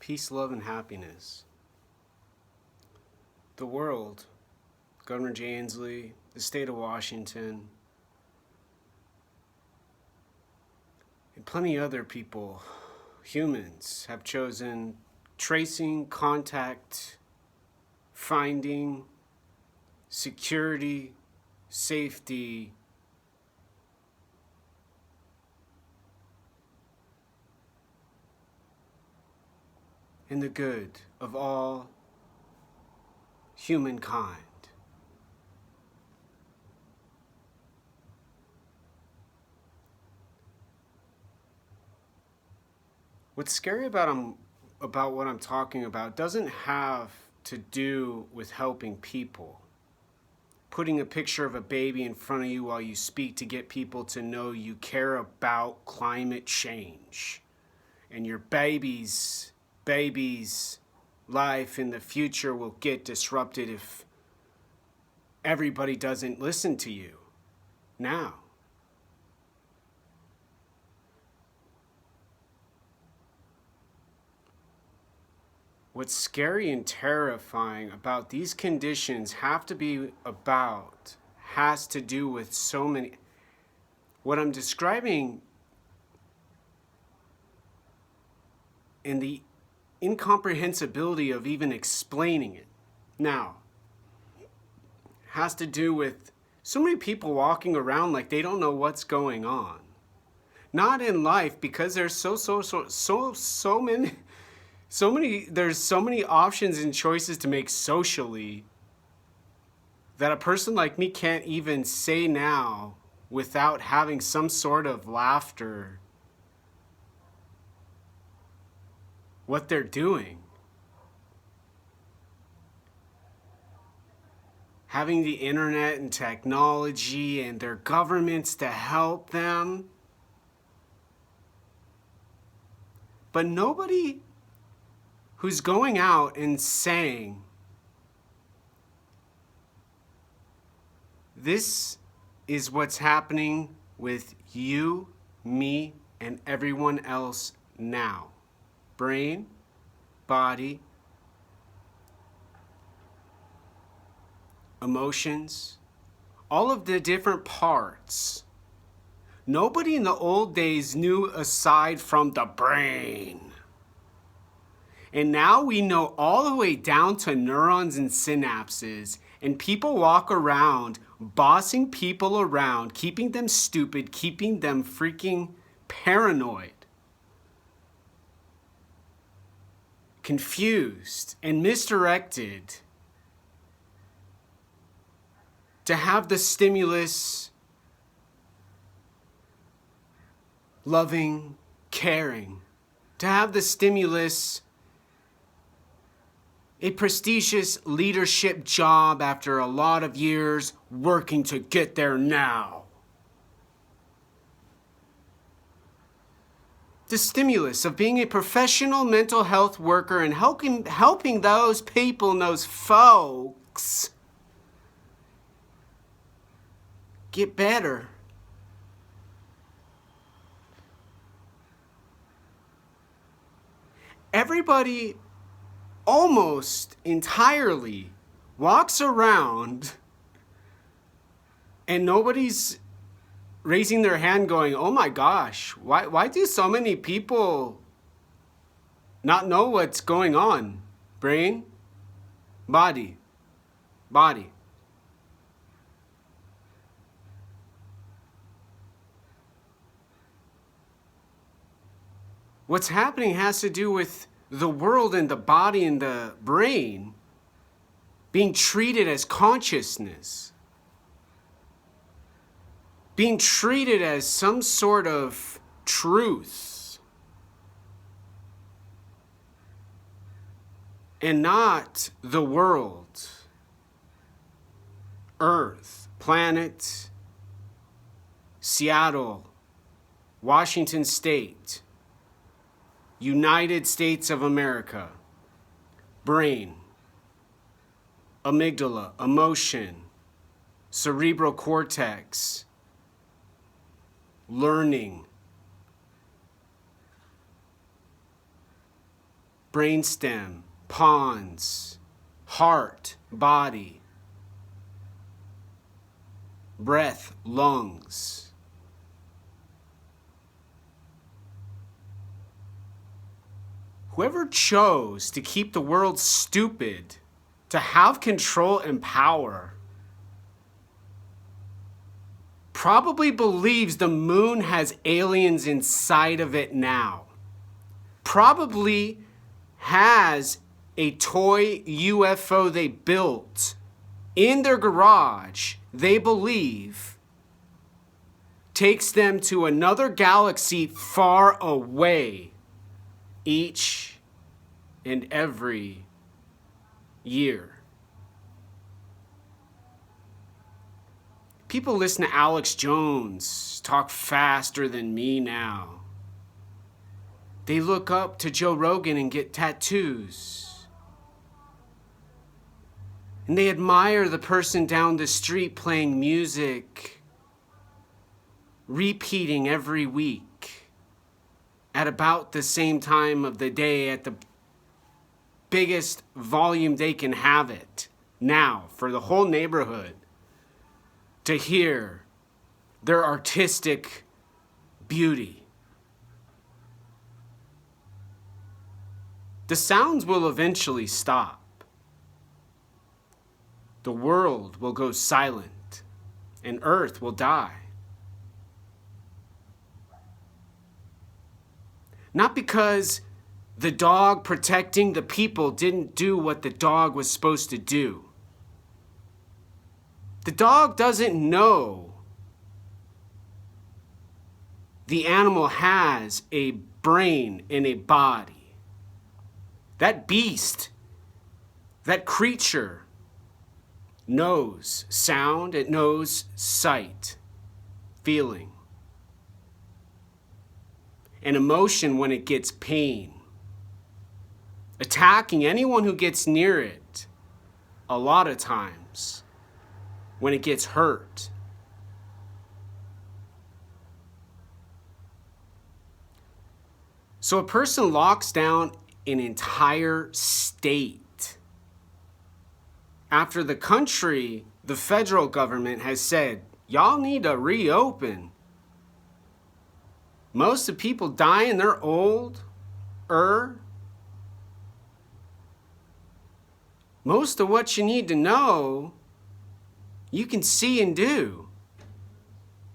peace, love, and happiness. The world, Governor Jay Inslee, the state of Washington, and plenty of other people, humans, have chosen tracing, contact, finding, security, safety, and the good of all humankind. What's scary about what I'm talking about doesn't have to do with helping people. Putting a picture of a baby in front of you while you speak to get people to know you care about climate change and your baby's life in the future will get disrupted if everybody doesn't listen to you now. What's scary and terrifying about these conditions has to do with so many. What I'm describing and the incomprehensibility of even explaining it now has to do with so many people walking around like they don't know what's going on. Not in life, because there's so many options and choices to make socially that a person like me can't even say now without having some sort of laughter what they're doing. Having the internet and technology and their governments to help them. But nobody who's going out and saying, this is what's happening with you, me, and everyone else now. Brain, body, emotions, all of the different parts. Nobody in the old days knew aside from the brain. And now we know all the way down to neurons and synapses, and people walk around bossing people around, keeping them stupid, keeping them freaking paranoid, confused, and misdirected to have the stimulus, loving, caring, to have the stimulus, a prestigious leadership job after a lot of years working to get there now. The stimulus of being a professional mental health worker and helping those people and those folks get better. Everybody almost entirely walks around and nobody's raising their hand going, oh my gosh, why do so many people not know what's going on? Brain, body. What's happening has to do with the world and the body and the brain being treated as consciousness, being treated as some sort of truth, and not the world, Earth, planet, Seattle, Washington State, United States of America, brain, amygdala, emotion, cerebral cortex, learning, brainstem, pons, heart, body, breath, lungs. Whoever chose to keep the world stupid, to have control and power, probably believes the moon has aliens inside of it now. Probably has a toy UFO they built in their garage, they believe, takes them to another galaxy far away each and every year. People listen to Alex Jones talk faster than me now. They look up to Joe Rogan and get tattoos. And they admire the person down the street playing music, repeating every week at about the same time of the day at the biggest volume they can have it now for the whole neighborhood to hear their artistic beauty. The sounds will eventually stop. The world will go silent and Earth will die. Not because the dog protecting the people didn't do what the dog was supposed to do. The dog doesn't know the animal has a brain and a body. That beast, that creature, knows sound, it knows sight, feeling, and emotion when it gets pain. Attacking anyone who gets near it a lot of times when it gets hurt. So a person locks down an entire state after the country, the federal government has said, y'all need to reopen. Most of the people dying, they're old. Most of what you need to know, you can see and do.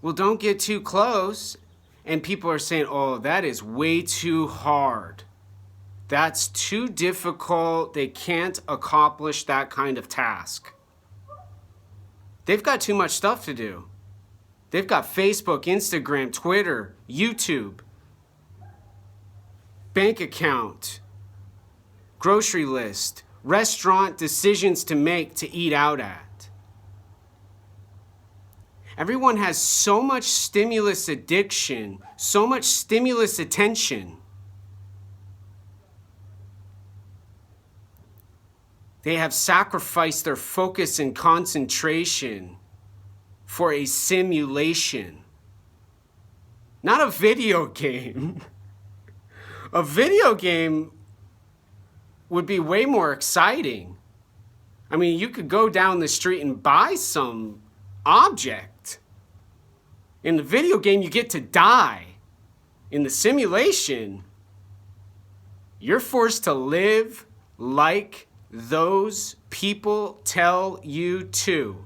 Well, don't get too close. And people are saying, oh, that is way too hard. That's too difficult. They can't accomplish that kind of task. They've got too much stuff to do. They've got Facebook, Instagram, Twitter, YouTube, bank account, grocery list, restaurant decisions to make to eat out at. Everyone has so much stimulus addiction, so much stimulus attention. They have sacrificed their focus and concentration for a simulation, not a video game. A video game would be way more exciting. I mean, you could go down the street and buy some object. In the video game, you get to die. In the simulation, you're forced to live like those people tell you to.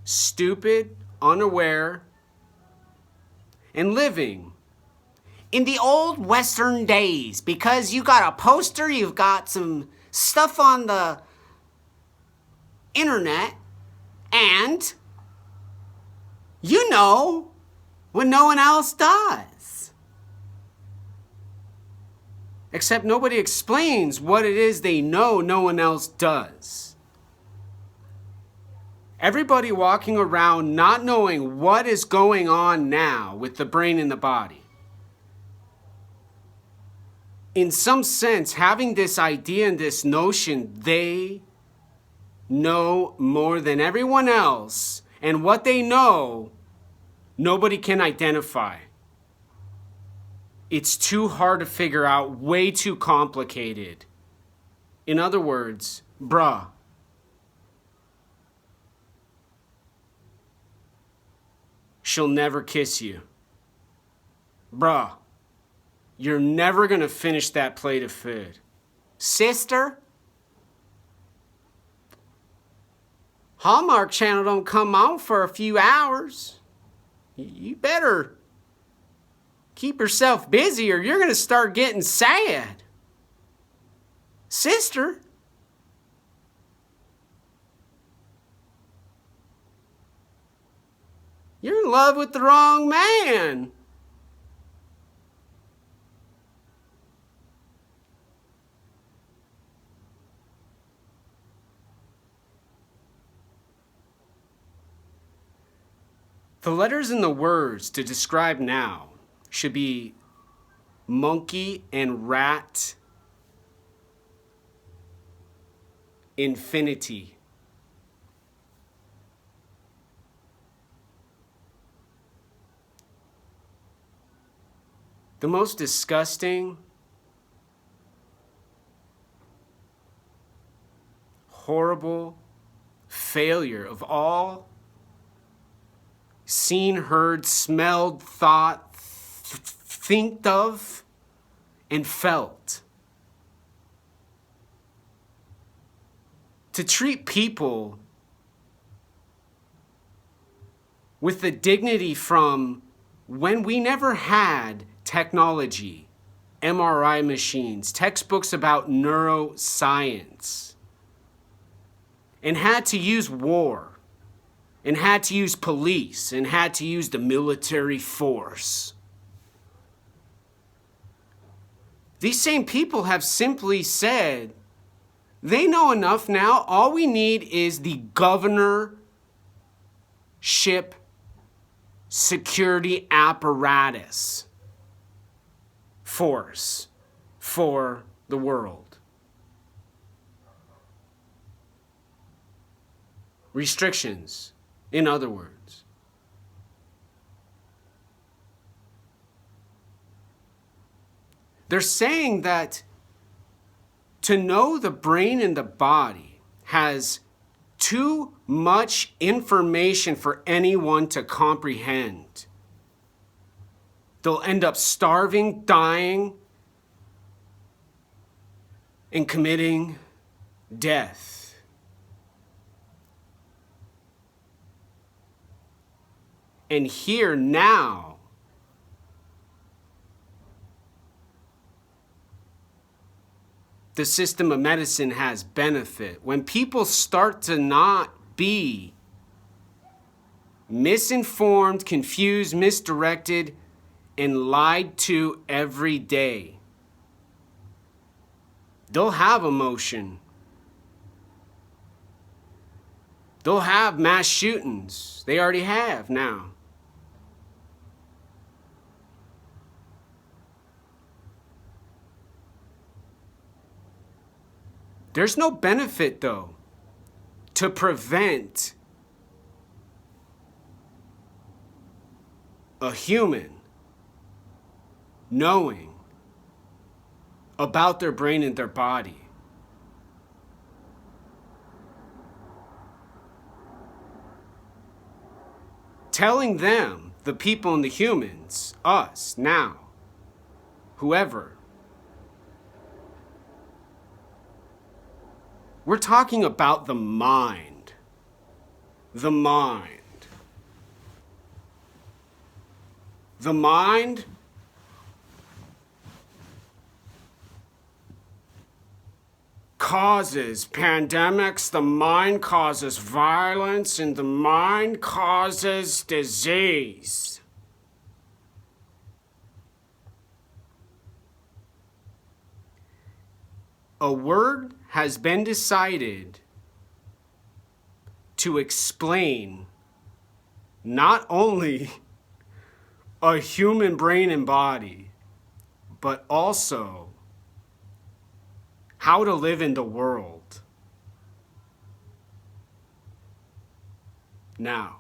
Stupid, unaware, and living in the old Western days, because you got a poster, you've got some stuff on the internet, and you know when no one else does. Except nobody explains what it is they know no one else does. Everybody walking around not knowing what is going on now with the brain and the body. In some sense, having this idea and this notion, they know more than everyone else, and what they know, nobody can identify. It's too hard to figure out, way too complicated. In other words, bruh, she'll never kiss you. Bruh, you're never gonna finish that plate of food. Sister, Hallmark Channel don't come on for a few hours. You better keep yourself busy or you're gonna start getting sad. Sister, you're in love with the wrong man. The letters in the words to describe now should be monkey and rat infinity. The most disgusting, horrible failure of all seen, heard, smelled, thought, thinked of, and felt. To treat people with the dignity from when we never had technology, MRI machines, textbooks about neuroscience, and had to use war, and had to use police, and had to use the military force. These same people have simply said, they know enough now, all we need is the governorship security apparatus force for the world. Restrictions. In other words, they're saying that to know the brain and the body has too much information for anyone to comprehend. They'll end up starving, dying, and committing death. And here now, the system of medicine has benefit. When people start to not be misinformed, confused, misdirected, and lied to every day, they'll have emotion. They'll have mass shootings. They already have now. There's no benefit, though, to prevent a human knowing about their brain and their body. Telling them, the people and the humans, us, now, whoever, we're talking about the mind. The mind. The mind causes pandemics, the mind causes violence, and the mind causes disease. A word has been decided to explain not only a human brain and body, but also how to live in the world. Now,